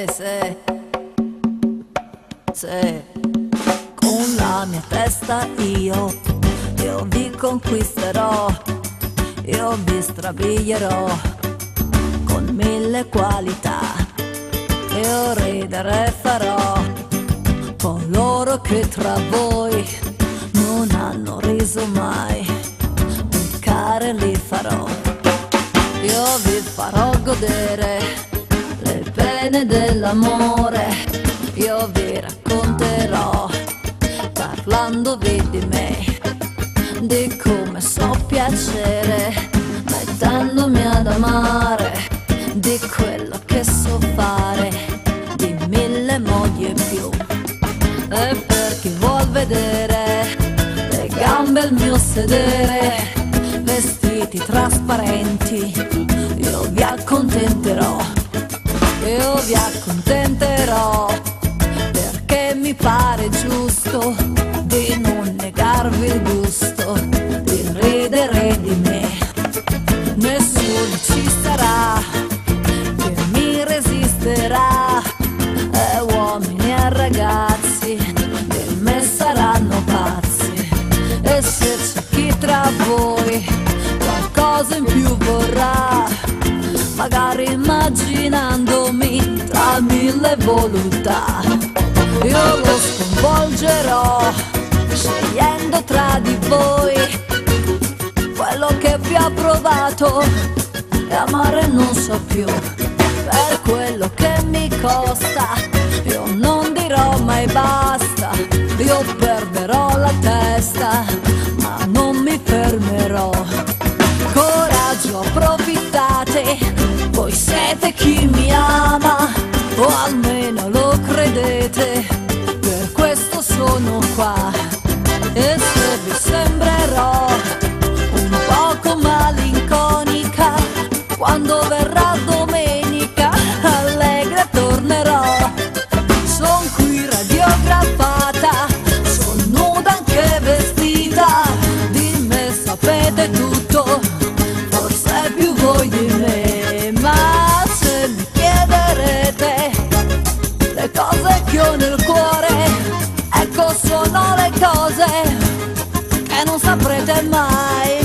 se con la mia testa io vi conquisterò, io vi strabilierò con mille qualità. Io ridere farò coloro che tra voi non hanno riso mai, peccare li farò. Io vi farò godere le pene dell'amore, io vi racconterò parlandovi di me, di come so piacere mettendomi ad amare, di quello che so fare, di mille modi e più. E per chi vuol vedere le gambe al mio sedere, vestiti trasparenti, io vi accontenterò, io vi accontenterò, perché mi pare giusto di non negarvi il gusto di ridere di me. Nessuno ci sarà che mi resisterà, e uomini e ragazzi di me saranno pazzi. E se c'è chi tra voi qualcosa in più vorrà, magari immaginandomi tra mille voluttà, io lo sconvolgerò scegliendo tra di voi quello che vi ha provato e amare non so più. Per quello che mi costa io non dirò mai basta, io perderò la testa ma non mi fermerò. Coraggio, approfittate, voi siete chi mi ama, o almeno lo credete, per questo sono qua. E se vi sembrerò un poco malinconica, quando verrà domenica allegra tornerò. Son qui radiografata, son nuda anche vestita, di me sapete tutto, forse più voi di me. Ma se mi chiederete le cose che ho nel cuore, ecco sono le cose che non saprete mai.